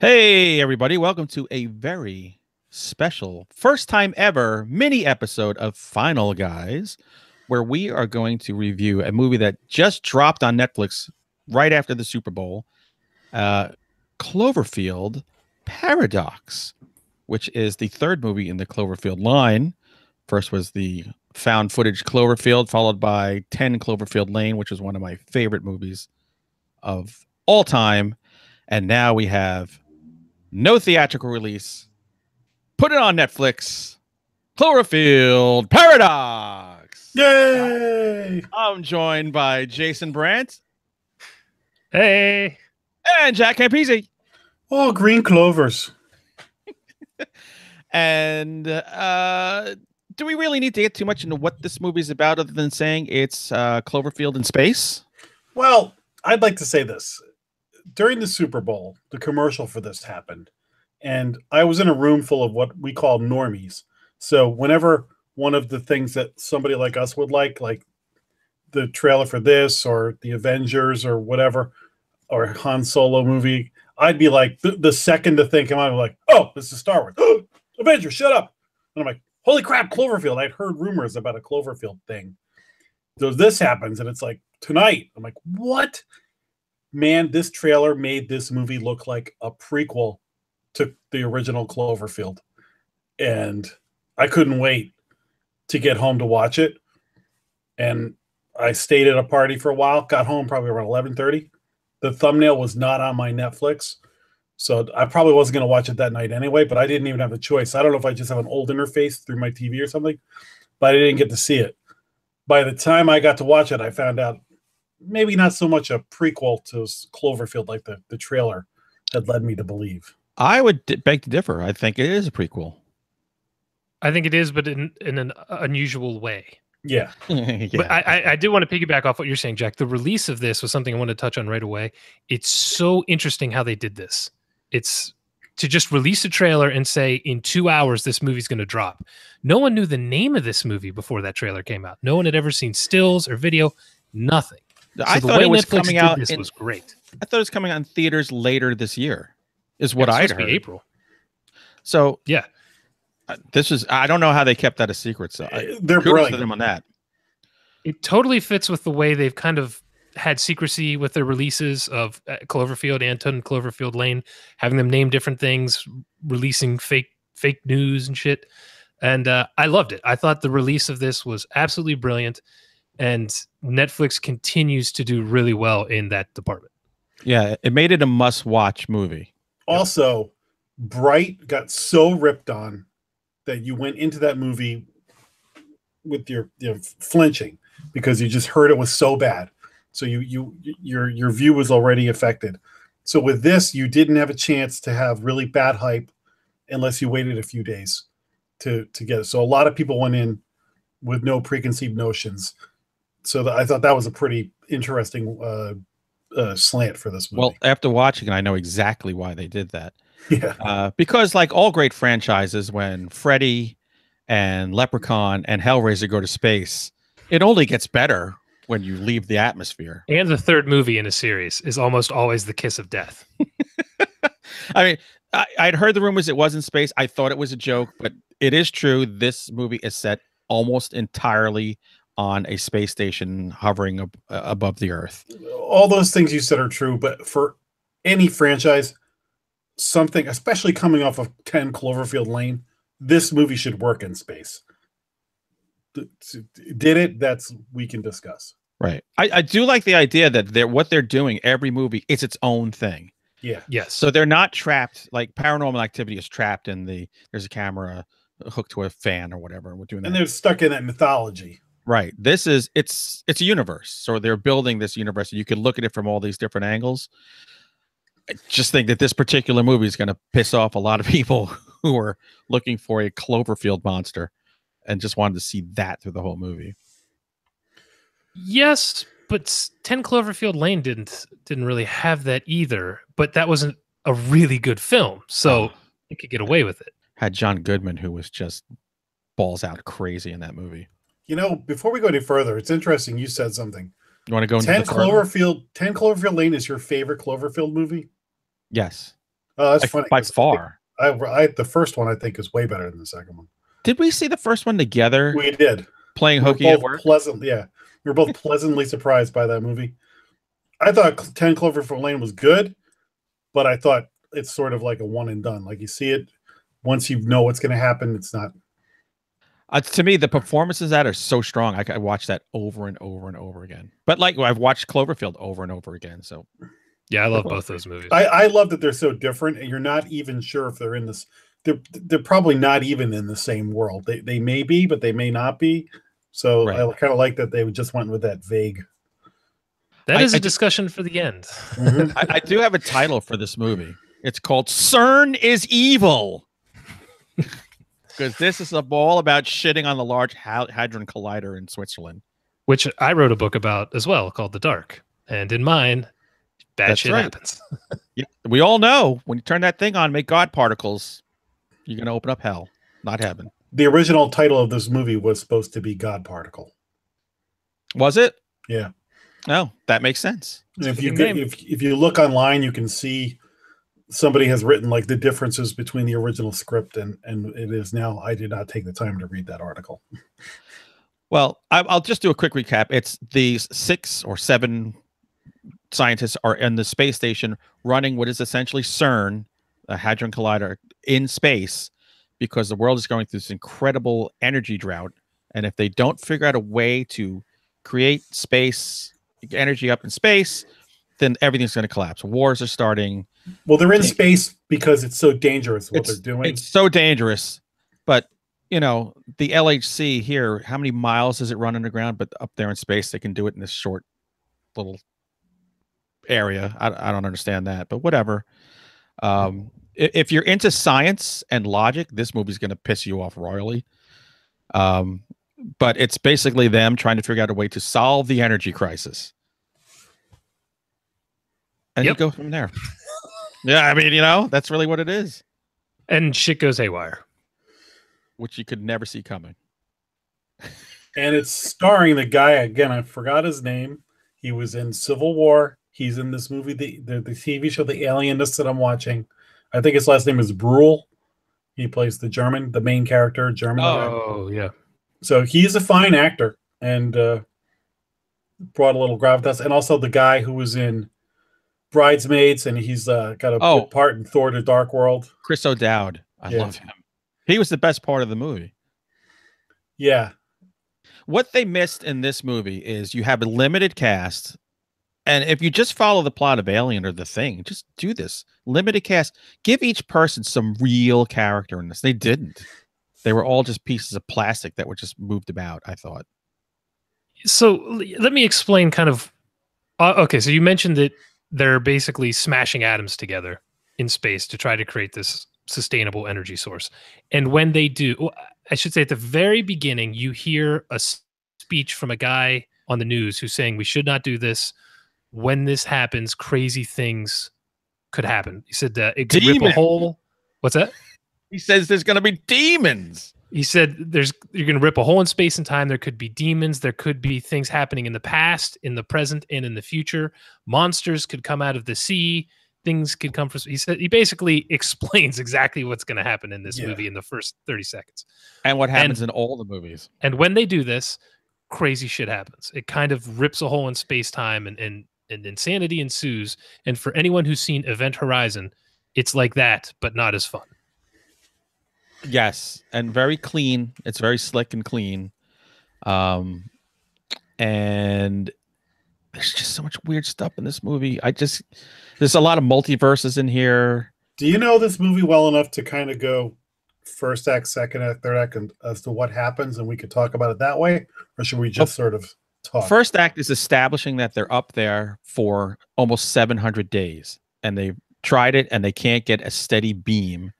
Hey, everybody, welcome to a very special, first time ever mini episode of Final Guys, where we are going to review a movie that just dropped on Netflix right after the Super Bowl, uh, Cloverfield Paradox, which is the third movie in the Cloverfield line. First was the found footage Cloverfield, followed by 10 Cloverfield Lane, which is one of my favorite movies of all time. And now we have no theatrical release. Put it on Netflix. Cloverfield Paradox. Yay! I'm joined by Jason Brant. Hey. And Jack Campisi. Oh, green clovers. And do we really need to get too much into what this movie is about other than saying it's Cloverfield in space? Well, I'd like to say this. During the Super Bowl, the commercial for this happened, and I was in a room full of what we call normies. So whenever one of the things that somebody like us would like the trailer for this or the Avengers or whatever, or Han Solo movie, I'd be like, the second the thing came out, I'm like, oh, this is Star Wars. Avengers, shut up. And I'm like, holy crap, Cloverfield. I'd heard rumors about a Cloverfield thing. So this happens, and it's like, tonight. I'm like, what? Man, this trailer made this movie look like a prequel to the original Cloverfield. And I couldn't wait to get home to watch it. And I stayed at a party for a while, got home probably around 11:30. The thumbnail was not on my Netflix, so I probably wasn't going to watch it that night anyway, but I didn't even have a choice. I don't know if I just have an old interface through my TV or something, but I didn't get to see it. By the time I got to watch it, I found out maybe not so much a prequel to Cloverfield like the trailer had led me to believe. I would beg to differ. I think it is a prequel. I think it is, but in an unusual way. Yeah. Yeah. But I did want to piggyback off what you're saying, Jack. The release of this was something I wanted to touch on right away. It's so interesting how they did this. It's to just release a trailer and say, in 2 hours, this movie's going to drop. No one knew the name of this movie before that trailer came out. No one had ever seen stills or video, nothing. I So thought it was Netflix coming out. This was great. I thought it was coming out in theaters later this year, is what It's I'd supposed to heard. be April. So Yeah. This is, I don't know how they kept that a secret. So They're kudos to brilliant. them on that. It totally fits with the way they've kind of had secrecy with their releases of Cloverfield and 10 Cloverfield Lane, having them name different things, releasing fake news and shit. And I loved it. I thought the release of this was absolutely brilliant. And Netflix continues to do really well in that department. Yeah, it made it a must-watch movie. Also, Bright got so ripped on that you went into that movie with your flinching because you just heard it was so bad. So your view was already affected. So with this, you didn't have a chance to have really bad hype unless you waited a few days to get it. So a lot of people went in with no preconceived notions. So I thought that was a pretty interesting slant for this movie. Well, after watching it, I know exactly why they did that. Yeah. Because like all great franchises, when Freddy and Leprechaun and Hellraiser go to space, it only gets better when you leave the atmosphere. And the third movie in a series is almost always the kiss of death. I mean, I'd heard the rumors it was in space. I thought it was a joke, but it is true. This movie is set almost entirely on a space station hovering above the Earth. All those things you said are true, but for any franchise, something, especially coming off of 10 Cloverfield Lane, this movie should work in space. Did it? We can discuss. Right. I do like the idea that what they're doing, every movie, it's its own thing. Yeah. Yes. So they're not trapped, like Paranormal Activity is trapped in there's a camera hooked to a fan or whatever. And we're doing that. And they're stuck in that mythology. Right. This is, it's a universe. So they're building this universe. You can look at it from all these different angles. I just think that this particular movie is going to piss off a lot of people who are looking for a Cloverfield monster and just wanted to see that through the whole movie. Yes, but 10 Cloverfield Lane didn't really have that either. But that wasn't a really good film, so you could get away with it. Had John Goodman, who was just balls out crazy in that movie. You know, before we go any further, it's interesting you said something. You want to go into 10 Cloverfield Lane is your favorite Cloverfield movie? Yes. Oh, that's like, funny. by far. The first one I think is way better than the second one. Did we see the first one together? We did. Playing We were hooky at both work? we were both pleasantly surprised by that movie. I thought 10 Cloverfield Lane was good, but I thought it's sort of like a one and done. Like you see it once you know what's going to happen. It's not. To me, the performances that are so strong. I watch that over and over and over again. But like I've watched Cloverfield over and over again. So Yeah, I love both those movies. I love that they're so different, and you're not even sure if they're in this. They're probably not even in the same world. They may be, but they may not be. So Right. I kind of like that they just went with that vague. That is a discussion for the end. I do have a title for this movie. It's called CERN is Evil. Because this is all about shitting on the Large Hadron Collider in Switzerland. Which I wrote a book about as well called The Dark. And in mine, bad shit happens. Yeah, we all know when you turn that thing on, make God particles, you're going to open up hell, not heaven. The original title of this movie was supposed to be God Particle. Was it? Yeah. No, that makes sense. And if you look online, you can see somebody has written like the differences between the original script and it is now. I did not take the time to read that article. Well, I'll just do a quick recap. It's these 6 or 7 scientists are in the space station running what is essentially CERN, a Hadron Collider, in space because the world is going through this incredible energy drought. And if they don't figure out a way to create space, energy up in space, then everything's going to collapse. Wars are starting. Well, they're in space because it's so dangerous what they're doing. It's so dangerous. But, you know, the LHC here, how many miles does it run underground? But up there in space, they can do it in this short little area. I don't understand that, but whatever. If you're into science and logic, this movie's going to piss you off royally. But it's basically them trying to figure out a way to solve the energy crisis. And you go from there. Yeah, I mean, you know, that's really what it is. And shit goes haywire. Which you could never see coming. And it's starring the guy, again, I forgot his name. He was in Civil War. He's in this movie, the TV show, The Alienist that I'm watching. I think his last name is Brule. He plays the main character, German. Oh, yeah. So he's a fine actor and brought a little gravitas. And also the guy who was in Bridesmaids, and he's got a good part in Thor: The Dark World. Chris O'Dowd. I love him. He was the best part of the movie. Yeah. What they missed in this movie is you have a limited cast. And if you just follow the plot of Alien or The Thing, just do this. Limited cast. Give each person some real character in this. They didn't. They were all just pieces of plastic that were just moved about, I thought. So let me explain kind of... okay, so you mentioned that they're basically smashing atoms together in space to try to create this sustainable energy source. And when they do, I should say at the very beginning, you hear a speech from a guy on the news who's saying we should not do this. When this happens, crazy things could happen. He said that it could rip a hole. What's that? He says there's going to be demons. He said you're going to rip a hole in space and time. There could be demons. There could be things happening in the past, in the present, and in the future. Monsters could come out of the sea. Things could come from. He said he basically explains exactly what's going to happen in this movie in the first 30 seconds, and what happens in all the movies. And when they do this, crazy shit happens. It kind of rips a hole in space time, and insanity ensues. And for anyone who's seen Event Horizon, it's like that, but not as fun. Yes, and very clean. It's very slick and clean. And there's just so much weird stuff in this movie. There's a lot of multiverses in here. Do you know this movie well enough to kind of go first act, second act, third act, and as to what happens, and we could talk about it that way? Or should we just sort of talk? First act is establishing that they're up there for almost 700 days, and they've tried it, and they can't get a steady beam.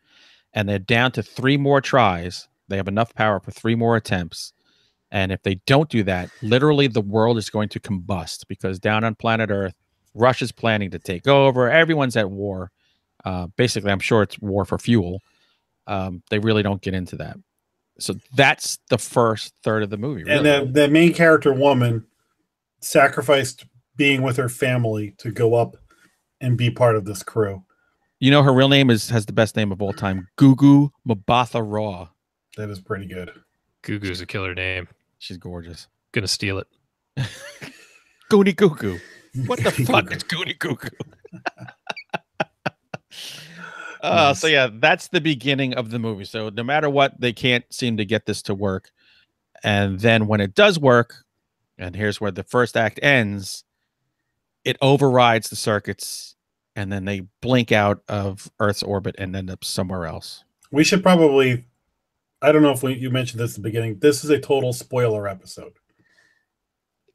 And they're down to 3 more tries. They have enough power for 3 more attempts. And if they don't do that, literally the world is going to combust because down on planet Earth, Russia's planning to take over. Everyone's at war. Basically, I'm sure it's war for fuel. They really don't get into that. So that's the first third of the movie. Really. And the main character woman sacrificed being with her family to go up and be part of this crew. You know, her real name has the best name of all time, Gugu Mbatha Raw. That is pretty good. Gugu's a killer name. She's gorgeous. Gonna steal it. Goonie Gugu. What the fuck is Goonie Gugu? Nice. So yeah, that's the beginning of the movie. So no matter what, they can't seem to get this to work. And then when it does work, and here's where the first act ends, it overrides the circuits, and then they blink out of Earth's orbit and end up somewhere else. We should probably, I don't know if you mentioned this at the beginning, this is a total spoiler episode.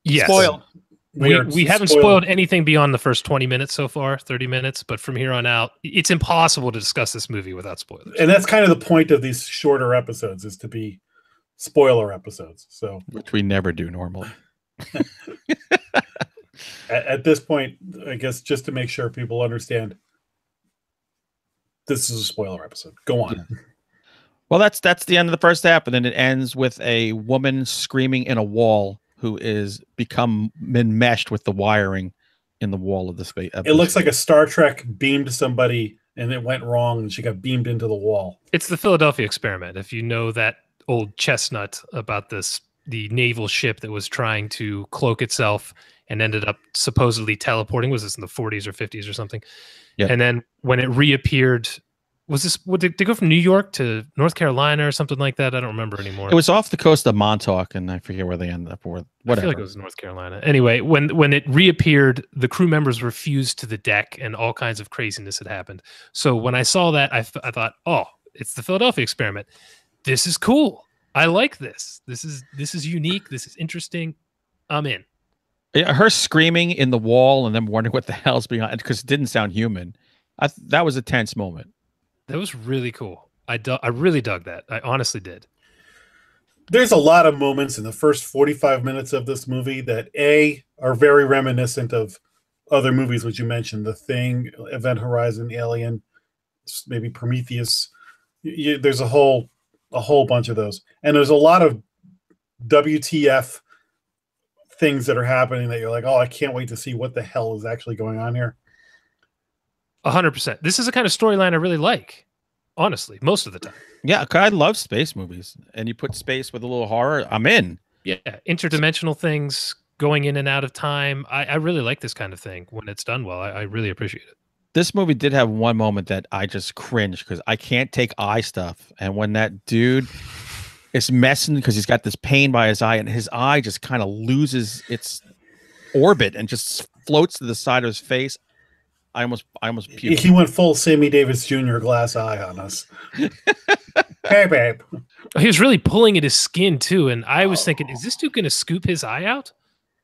Yes. Spoil. We haven't spoiled anything beyond the first 20 minutes so far, 30 minutes, but from here on out, it's impossible to discuss this movie without spoilers. And that's kind of the point of these shorter episodes, is to be spoiler episodes. So, which we never do normally. at this point, I guess just to make sure people understand, this is a spoiler episode. Go on. Yeah. Well, that's the end of the first half, and then it ends with a woman screaming in a wall who is become enmeshed with the wiring in the wall of the space. It looks like a Star Trek beamed somebody and it went wrong and she got beamed into the wall. It's the Philadelphia experiment. If you know that old chestnut about the naval ship that was trying to cloak itself and ended up supposedly teleporting. Was this in the 40s or 50s or something? Yeah. And then when it reappeared, did they go from New York to North Carolina or something like that? I don't remember anymore. It was off the coast of Montauk, and I forget where they ended up, or whatever. I feel like it was North Carolina. Anyway, when it reappeared, the crew members were fused to the deck, and all kinds of craziness had happened. So when I saw that, I thought, oh, it's the Philadelphia experiment. This is cool. I like this. This is unique. This is interesting. I'm in. Yeah, her screaming in the wall and then wondering what the hell's behind, because it didn't sound human. That was a tense moment. That was really cool. I really dug that. I honestly did. There's a lot of moments in the first 45 minutes of this movie that are very reminiscent of other movies which you mentioned, The Thing, Event Horizon, Alien, maybe Prometheus. There's a whole bunch of those, and there's a lot of WTF things that are happening that you're like, oh, I can't wait to see what the hell is actually going on here. 100%. This is a kind of storyline I really like, honestly, most of the time. Yeah, I love space movies, and you put space with a little horror, I'm in. Yeah, interdimensional things, going in and out of time. I really like this kind of thing when it's done well. I really appreciate it. This movie did have one moment that I just cringed because I can't take eye stuff, and when that dude is messing because he's got this pain by his eye, and his eye just kind of loses its orbit and just floats to the side of his face. I almost puked. He went full Sammy Davis Jr. glass eye on us. Hey, babe. He was really pulling at his skin too, and I was thinking, is this dude going to scoop his eye out?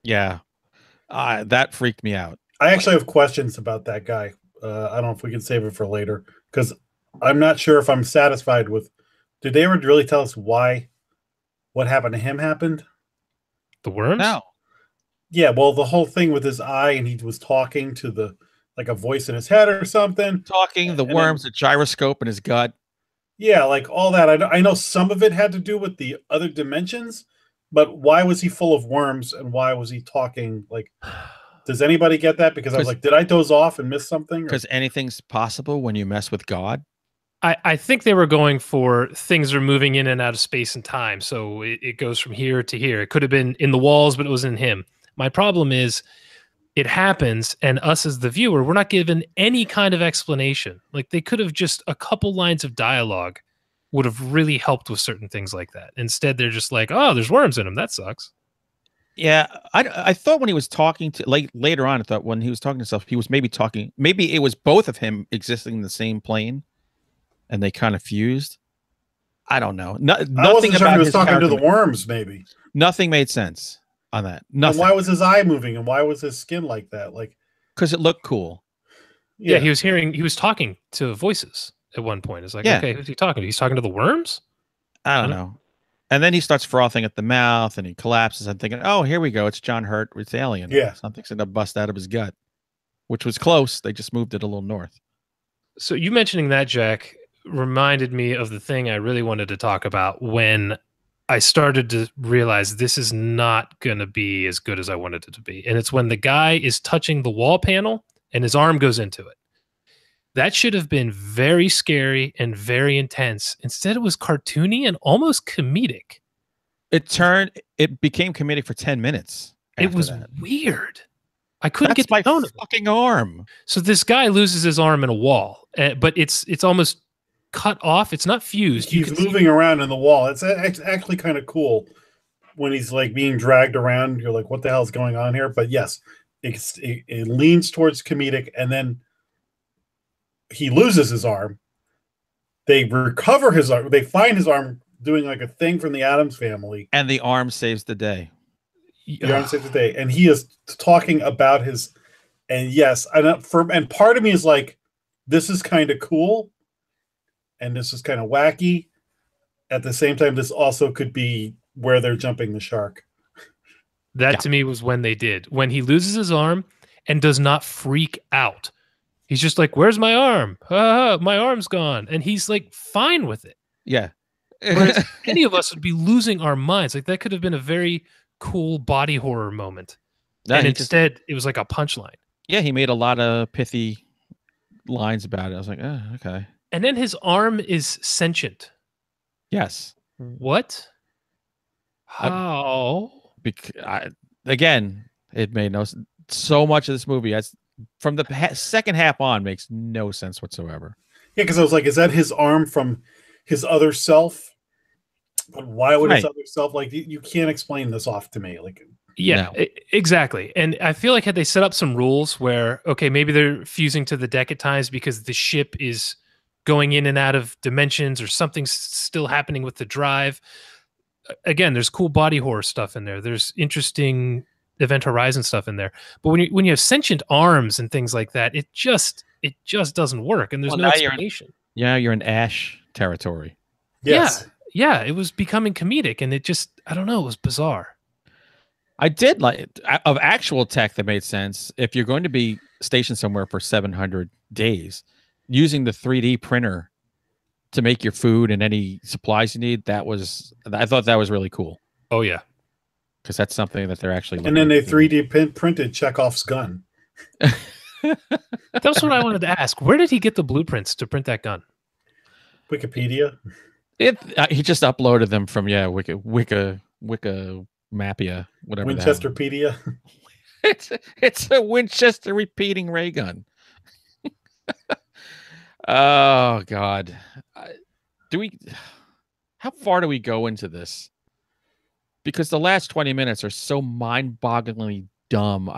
Yeah, that freaked me out. I actually have questions about that guy. I don't know if we can save it for later, because I'm not sure if I'm satisfied with. Did they ever really tell us why what happened to him happened? The worms? No. Yeah, well, the whole thing with his eye, and he was talking to like a voice in his head or something. Talking, the worms, the gyroscope in his gut. Yeah, like all that. I know some of it had to do with the other dimensions, but why was he full of worms and why was he talking? Like, does anybody get that? Because I was like, did I doze off and miss something? Because anything's possible when you mess with God. I think they were going for things are moving in and out of space and time. So it goes from here to here. It could have been in the walls, but it was in him. My problem is it happens, and us as the viewer, we're not given any kind of explanation. Like, they could have just a couple lines of dialogue would have really helped with certain things like that. Instead, they're just like, oh, there's worms in him. That sucks. Yeah, I thought when he was talking to later on, I thought when he was talking to himself, he was maybe it was both of him existing in the same plane, and they kind of fused. I don't know. Nothing sure about he was his talking to the character- worms, maybe. Nothing made sense on that. Nothing. And why was his eye moving, and why was his skin like that? Like, because it looked cool. Yeah, he was talking to voices at one point. It's like, okay, who's he talking to? He's talking to the worms? I don't know. And then he starts frothing at the mouth and he collapses. I'm thinking, oh, here we go. It's John Hurt. It's Alien. Yeah. Something's going to bust out of his gut, which was close. They just moved it a little north. So you mentioning that, Jack, reminded me of the thing I really wanted to talk about when I started to realize this is not going to be as good as I wanted it to be. And it's when the guy is touching the wall panel and his arm goes into it. That should have been very scary and very intense. Instead, it was cartoony and almost comedic. It became comedic for 10 minutes. It was that. weird. I couldn't That's get the tone of it. fucking arm. So this guy loses his arm in a wall, but it's almost cut off. It's not fused. He's moving around in the wall. It's actually kind of cool when he's like being dragged around. You're like, what the hell is going on here? But yes, it leans towards comedic, and then he loses his arm. They recover his arm. They find his arm doing like a thing from the Addams Family, and the arm saves the day. The arm saves the day, and he is talking about his. And yes, and part of me is like, this is kind of cool, and this is kind of wacky. At the same time, this also could be where they're jumping the shark. That to me was when he loses his arm and does not freak out. He's just like, where's my arm? My arm's gone. And he's like, fine with it. Yeah. Whereas any of us would be losing our minds. Like that could have been a very cool body horror moment. And instead, it was like a punchline. Yeah, he made a lot of pithy lines about it. I was like, oh, okay. And then his arm is sentient. Yes. What? How? Again, it made so much of this movie from the second half on makes no sense whatsoever. Yeah, because I was like, is that his arm from his other self? But why would his other self, like, you can't explain this off to me? Like, yeah, no. Exactly. And I feel like had they set up some rules where, okay, maybe they're fusing to the deck at times because the ship is going in and out of dimensions or something's still happening with the drive. Again, there's cool body horror stuff in there. There's interesting Event Horizon stuff in there. But when you have sentient arms and things like that, it just doesn't work. And there's no explanation. You're in Ash territory. Yes. Yeah, it was becoming comedic, and I don't know, it was bizarre. I did like of actual tech that made sense. If you're going to be stationed somewhere for 700 days, using the 3D printer to make your food and any supplies you need, I thought that was really cool. Oh yeah, because that's something that they're actually. And then they 3D printed Chekhov's gun. That's what I wanted to ask. Where did he get the blueprints to print that gun? Wikipedia. He just uploaded them from Wiki Mapia, whatever. Winchesterpedia. It's a Winchester repeating ray gun. Oh God, how far do we go into this? Because the last 20 minutes are so mind-bogglingly dumb.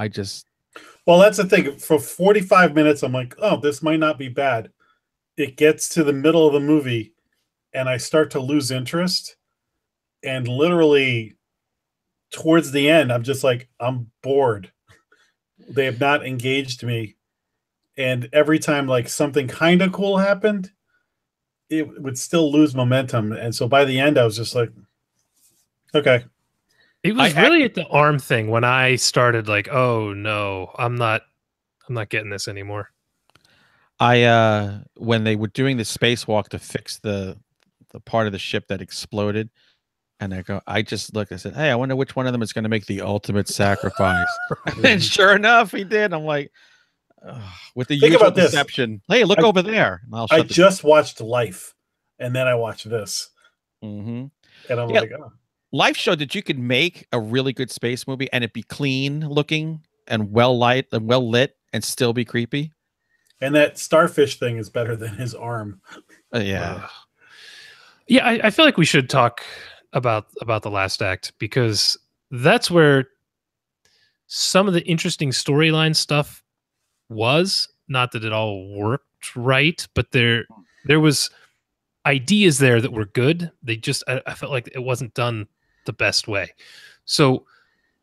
Well, that's the thing. For 45 minutes, I'm like, oh, this might not be bad. It gets to the middle of the movie, and I start to lose interest. And literally, towards the end, I'm just like, I'm bored. They have not engaged me. And every time like something kind of cool happened, it would still lose momentum. And so by the end, I was just like, okay. It was really at the arm thing when I started like, oh no, I'm not getting this anymore. When they were doing the spacewalk to fix the part of the ship that exploded, and I just looked, I said, hey, I wonder which one of them is going to make the ultimate sacrifice. And sure enough, he did. I'm like, with the usual deception. Hey, look over there. I just watched Life, and then I watched this. Mm-hmm. And I'm like, oh. Life showed that you could make a really good space movie and it be clean looking and well lit and still be creepy. And that starfish thing is better than his arm. Yeah. Yeah, I feel like we should talk about the last act, because that's where some of the interesting storyline stuff was. Not that it all worked right, but there was ideas there that were good. They just, I felt like it wasn't done the best way. So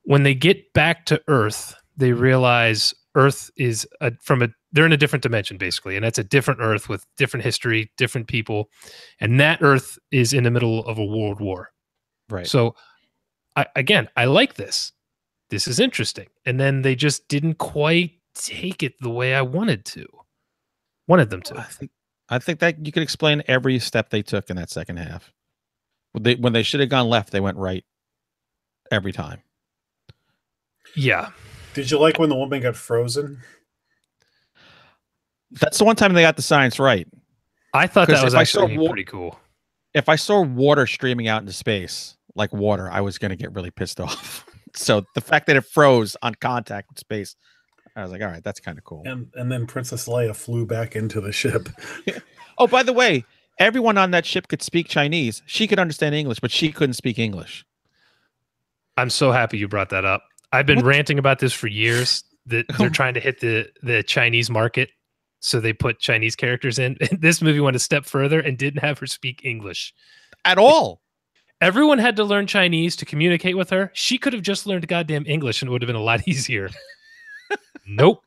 when they get back to Earth, they realize Earth is they're in a different dimension basically, and that's a different Earth with different history, different people, and that Earth is in the middle of a world war. Right. So I like this. This is interesting. And then they just didn't quite take it the way I wanted them to. I think that you could explain every step they took in that second half. When they should have gone left, they went right every time. Yeah. Did you like when the woman got frozen? That's the one time they got the science right. I thought that was if I actually saw pretty cool. If I saw water streaming out into space, like water, I was going to get really pissed off. So the fact that it froze on contact with space, I was like, all right, that's kind of cool. And then Princess Leia flew back into the ship. Oh, by the way, everyone on that ship could speak Chinese. She could understand English, but she couldn't speak English. I'm so happy you brought that up. I've been ranting about this for years, that they're trying to hit the Chinese market. So they put Chinese characters in. This movie went a step further and didn't have her speak English At all. Everyone had to learn Chinese to communicate with her. She could have just learned goddamn English and it would have been a lot easier. Nope.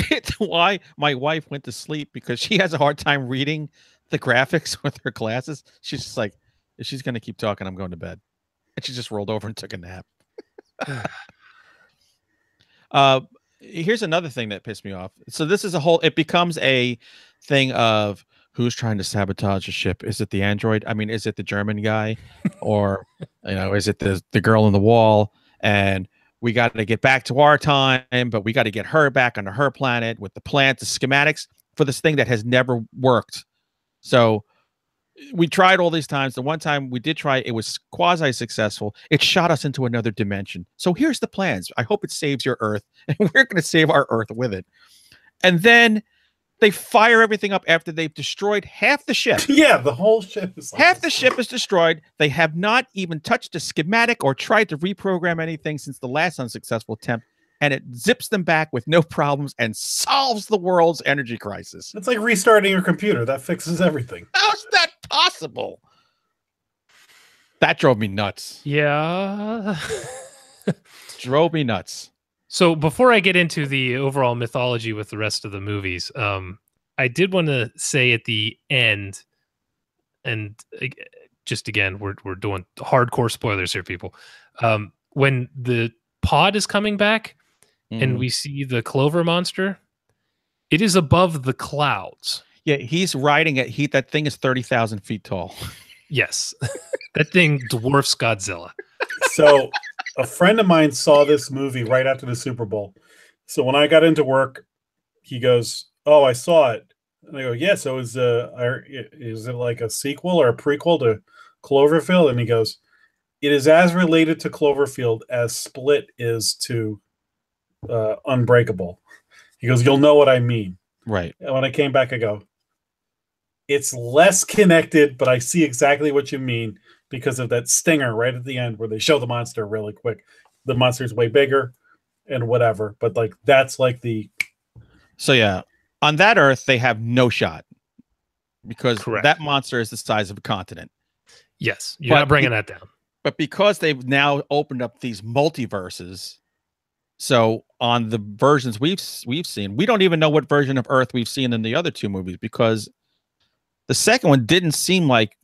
It's why my wife went to sleep, because she has a hard time reading the graphics with her glasses. She's just like, if she's going to keep talking, I'm going to bed. And she just rolled over and took a nap. Here's another thing that pissed me off. So this is it becomes a thing of who's trying to sabotage the ship. Is it the android? I mean, is it the German guy? Or, is it the girl in the wall? And we got to get back to our time, but we got to get her back onto her planet with the plant, the schematics for this thing that has never worked. So we tried all these times. The one time we did try, it was quasi-successful. It shot us into another dimension. So here's the plans. I hope it saves your Earth, and we're going to save our Earth with it. And then they fire everything up after they've destroyed half the ship. Yeah, the whole ship is like half the ship is destroyed. They have not even touched a schematic or tried to reprogram anything since the last unsuccessful attempt. And it zips them back with no problems and solves the world's energy crisis. It's like restarting your computer. That fixes everything. How's that possible? That drove me nuts. Yeah. Drove me nuts. So before I get into the overall mythology with the rest of the movies, I did want to say at the end, and just again, we're doing hardcore spoilers here, people. When the pod is coming back and we see the Clover monster, it is above the clouds. Yeah, he's riding it. That thing is 30,000 feet tall. Yes. That thing dwarfs Godzilla. So a friend of mine saw this movie right after the Super Bowl. So when I got into work, he goes, "Oh, I saw it." And I go, "Yeah, so is it like a sequel or a prequel to Cloverfield?" And he goes, "It is as related to Cloverfield as Split is to Unbreakable." He goes, "You'll know what I mean." Right. And when I came back, I go, "It's less connected, but I see exactly what you mean because of that stinger right at the end where they show the monster really quick. The monster's way bigger and whatever, but like that's like the..." So yeah, on that Earth, they have no shot because Correct. That monster is the size of a continent. Yes, you're not bringing that down. But because they've now opened up these multiverses, so on the versions we've seen, we don't even know what version of Earth we've seen in the other two movies, because the second one didn't seem like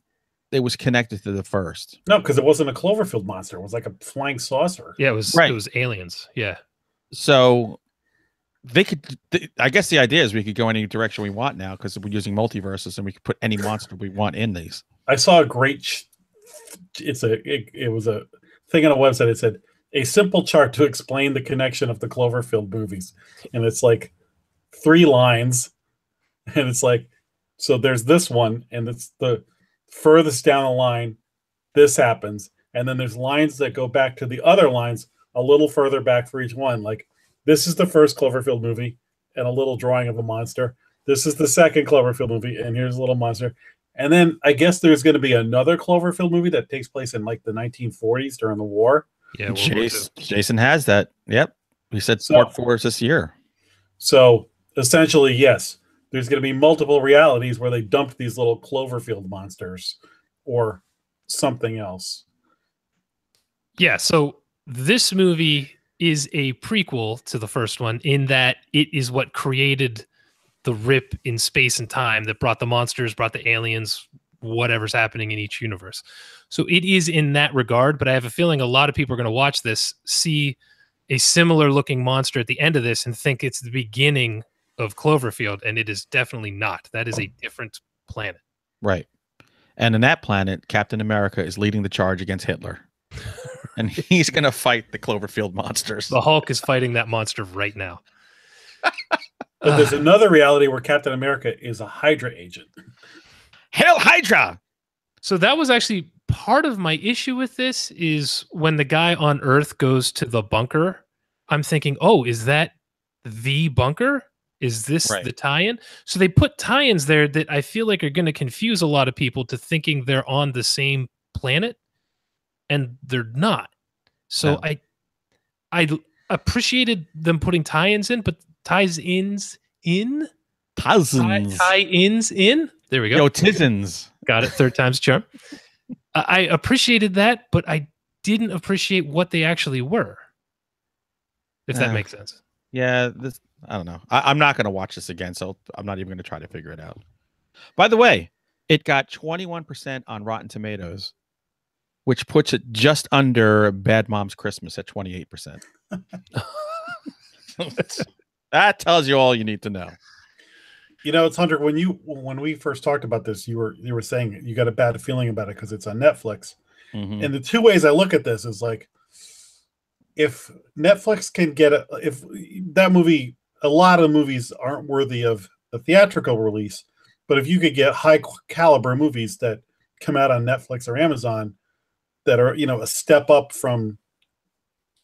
it was connected to the first. No, because it wasn't a Cloverfield monster. It was like a flying saucer. Yeah, it was aliens. Yeah. So they could, I guess the idea is we could go any direction we want now because we're using multiverses and we could put any monster we want in these. I saw a great, it was a thing on a website. It said, "A simple chart to explain the connection of the Cloverfield movies." And it's like 3 lines. And it's like, so there's this one, and it's the furthest down the line, this happens. And then there's lines that go back to the other lines a little further back for each one. Like, this is the first Cloverfield movie and a little drawing of a monster. This is the second Cloverfield movie, and here's a little monster. And then I guess there's going to be another Cloverfield movie that takes place in like the 1940s during the war. Yeah, Jason has that. Yep. He said part 4 is this year. So essentially, yes, there's going to be multiple realities where they dump these little Cloverfield monsters or something else. Yeah, so this movie is a prequel to the first one in that it is what created the rip in space and time that brought the monsters, brought the aliens, whatever's happening in each universe. So it is in that regard, but I have a feeling a lot of people are going to watch this, see a similar looking monster at the end of this and think it's the beginning of Cloverfield, and it is definitely not. That is a different planet. Right. And in that planet, Captain America is leading the charge against Hitler. And he's going to fight the Cloverfield monsters. The Hulk is fighting that monster right now. But there's another reality where Captain America is a Hydra agent. Hail Hydra! So that was actually part of my issue with this is when the guy on Earth goes to the bunker, I'm thinking, oh, is that the bunker? Is this Right. the tie-in? So they put tie-ins there that I feel like are going to confuse a lot of people to thinking they're on the same planet, and they're not. So No. I appreciated them putting tie-ins in, but tie-ins in? Cousins. Tie-ins in? There we go. Yo, Tizens. Got it. Third time's charm. I appreciated that, but I didn't appreciate what they actually were. If that makes sense. Yeah, I don't know. I'm not going to watch this again, so I'm not even going to try to figure it out. By the way, it got 21% on Rotten Tomatoes, which puts it just under Bad Moms Christmas at 28%. That tells you all you need to know. You know, it's Hunter. When we first talked about this, you were saying you got a bad feeling about it because it's on Netflix. Mm-hmm. And the two ways I look at this is like, if Netflix can get if that movie, a lot of movies aren't worthy of a theatrical release, but if you could get high caliber movies that come out on Netflix or Amazon that are, a step up from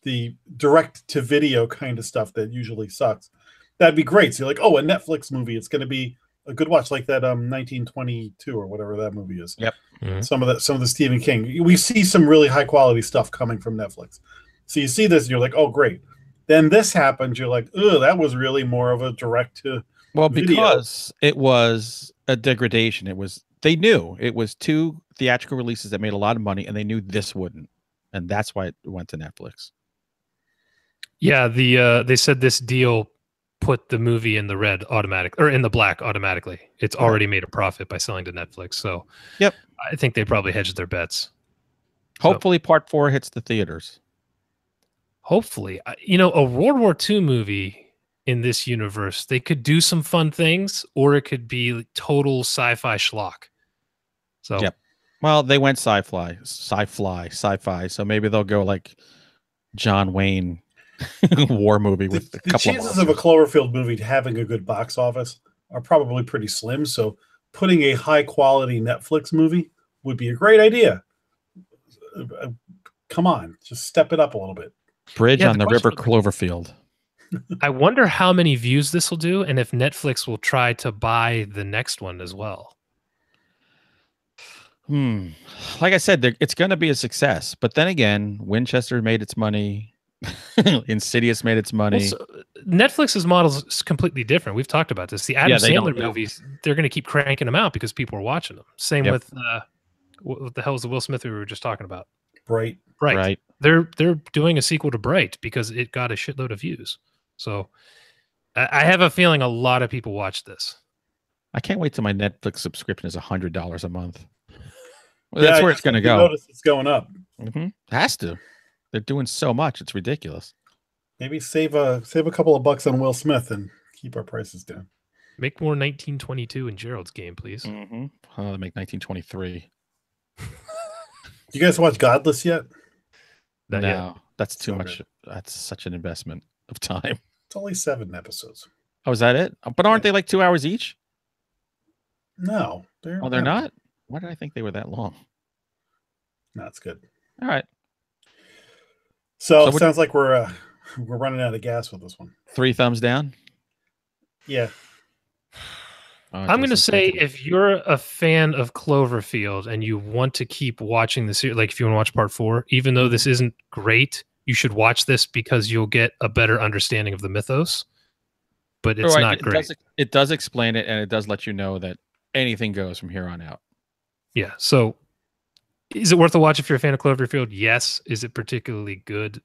the direct to video kind of stuff that usually sucks, that'd be great. So you're like, oh, a Netflix movie, it's going to be a good watch, like that 1922 or whatever that movie is. Yep. Mm-hmm. Some of the Stephen King. We see some really high quality stuff coming from Netflix. So you see this and you're like, oh, great. Then this happens. You're like, oh, that was really more of a direct to Well, video. because it was a degradation. They knew it was two theatrical releases that made a lot of money, and they knew this wouldn't, and that's why it went to Netflix. Yeah, they said this deal put the movie in the red automatic or in the black automatically. It's already made a profit by selling to Netflix. So, yep, I think they probably hedged their bets. Hopefully, Part 4 hits the theaters. Hopefully, a World War II movie in this universe, they could do some fun things, or it could be total sci-fi schlock. So, yep. Well, they went sci-fi. So maybe they'll go like John Wayne war movie with a couple the chances of a Cloverfield movie having a good box office are probably pretty slim. So putting a high quality Netflix movie would be a great idea. Come on, just step it up a little bit. Bridge on the River Cloverfield. I wonder how many views this will do, and if Netflix will try to buy the next one as well. Like I said, it's going to be a success. But then again, Winchester made its money. Insidious made its money. Well, so Netflix's model is completely different. We've talked about this. The Adam Sandler movies, they're going to keep cranking them out because people are watching them. Same with what the hell is the Will Smith we were just talking about? Bright. They're doing a sequel to Bright because it got a shitload of views. So I have a feeling a lot of people watch this. I can't wait till my Netflix subscription is $100 a month. Well, that's where it's going to go. Notice it's going up. Mm-hmm. It has to. They're doing so much; it's ridiculous. Maybe save a couple of bucks on Will Smith and keep our prices down. Make more 1922 in Gerald's game, please. Mm-hmm. Oh, they make 1923. You guys watch Godless yet? No, that's too much. Good. That's such an investment of time. It's only 7 episodes. Oh, is that it? But aren't they like 2 hours each? No, they're not. Why did I think they were that long? That's good. All right. So it sounds like we're running out of gas with this one. 3 thumbs down. Yeah. I'm going to say if you're a fan of Cloverfield and you want to keep watching the series, like if you want to watch part 4, even though this isn't great, you should watch this because you'll get a better understanding of the mythos. But it's not great. It does explain it, and it does let you know that anything goes from here on out. Yeah. So is it worth a watch if you're a fan of Cloverfield? Yes. Is it particularly good?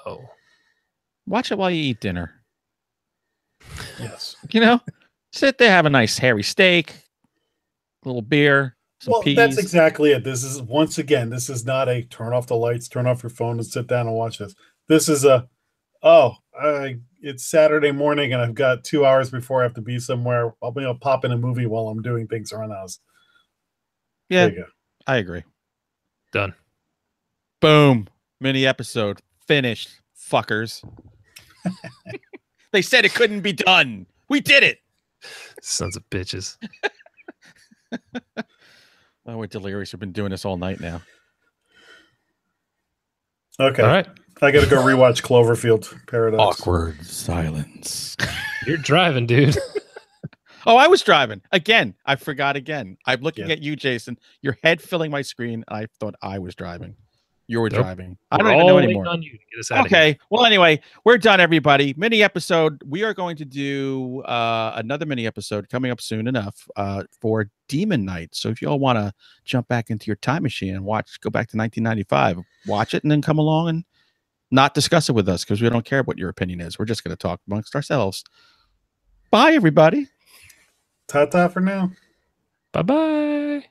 No. Watch it while you eat dinner. Yes. Sit there, have a nice hairy steak, a little beer, some peas. That's exactly it. This is, once again, this is not a turn off the lights, turn off your phone, and sit down and watch this. This is it's Saturday morning and I've got 2 hours before I have to be somewhere. I'll be able to pop in a movie while I'm doing things around the house. Yeah, there you go. I agree. Done. Boom. Mini episode. Finished. Fuckers. They said it couldn't be done. We did it. Sons of bitches. Oh, we're delirious. We've been doing this all night now. Okay. All right. I got to go rewatch Cloverfield Paradox. Awkward silence. You're driving, dude. Oh, I was driving. Again, I forgot again. I'm looking Yeah. at you, Jason. Your head filling my screen. I thought I was driving. You were Nope. driving. I We're don't even know all waiting anymore. on you to get us out of Okay. here. Well, anyway, we're done, everybody. Mini episode. We are going to do another mini episode coming up soon enough for Demon Night. So if you all want to jump back into your time machine and go back to 1995, watch it and then come along and not discuss it with us because we don't care what your opinion is. We're just going to talk amongst ourselves. Bye, everybody. Ta-ta for now. Bye-bye.